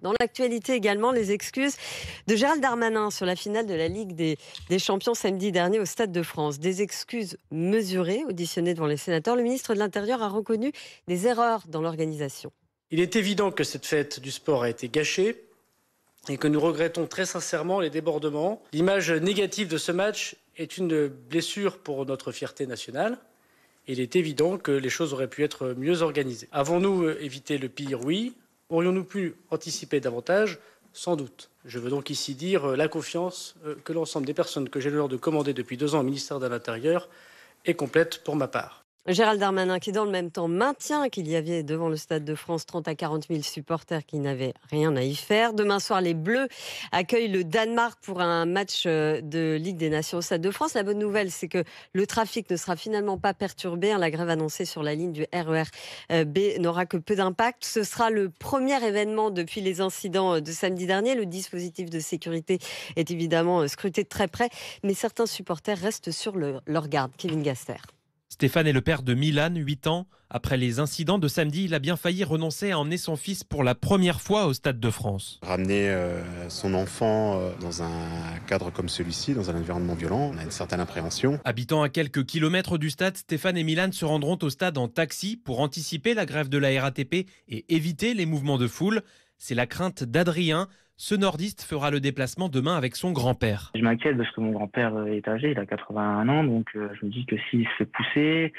Dans l'actualité également, les excuses de Gérald Darmanin sur la finale de la Ligue des Champions samedi dernier au Stade de France. Des excuses mesurées, auditionnées devant les sénateurs. Le ministre de l'Intérieur a reconnu des erreurs dans l'organisation. Il est évident que cette fête du sport a été gâchée et que nous regrettons très sincèrement les débordements. L'image négative de ce match est une blessure pour notre fierté nationale. Il est évident que les choses auraient pu être mieux organisées. Avons-nous évité le pire? Oui. Aurions-nous pu anticiper davantage? Sans doute. Je veux donc ici dire la confiance que l'ensemble des personnes que j'ai l'honneur de commander depuis 2 ans au ministère de l'Intérieur est complète pour ma part. Gérald Darmanin qui, dans le même temps, maintient qu'il y avait devant le Stade de France 30 à 40 000 supporters qui n'avaient rien à y faire. Demain soir, les Bleus accueillent le Danemark pour un match de Ligue des Nations au Stade de France. La bonne nouvelle, c'est que le trafic ne sera finalement pas perturbé. La grève annoncée sur la ligne du RER B n'aura que peu d'impact. Ce sera le premier événement depuis les incidents de samedi dernier. Le dispositif de sécurité est évidemment scruté de très près, mais certains supporters restent sur leur garde. Kevin Gaster. Stéphane est le père de Milan, 8 ans. Après les incidents de samedi, il a bien failli renoncer à emmener son fils pour la première fois au Stade de France. Ramener son enfant dans un cadre comme celui-ci, dans un environnement violent, on a une certaine appréhension. Habitant à quelques kilomètres du stade, Stéphane et Milan se rendront au stade en taxi pour anticiper la grève de la RATP et éviter les mouvements de foule. C'est la crainte d'Adrien. Ce nordiste fera le déplacement demain avec son grand-père. Je m'inquiète parce que mon grand-père est âgé, il a 81 ans, donc je me dis que s'il se fait pousser,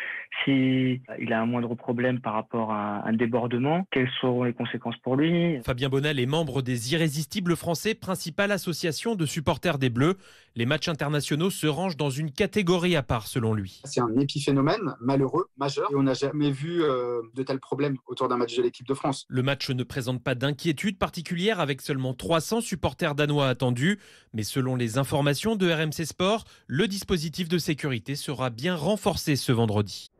s'il a un moindre problème par rapport à un débordement, quelles seront les conséquences pour lui? Fabien Bonnel est membre des Irrésistibles Français, principale association de supporters des Bleus. Les matchs internationaux se rangent dans une catégorie à part selon lui. C'est un épiphénomène malheureux, majeur, et on n'a jamais vu de tels problèmes autour d'un match de l'équipe de France. Le match ne présente pas d'inquiétude particulière avec seulement 300 supporters danois attendus. Mais selon les informations de RMC Sport, le dispositif de sécurité sera bien renforcé ce vendredi.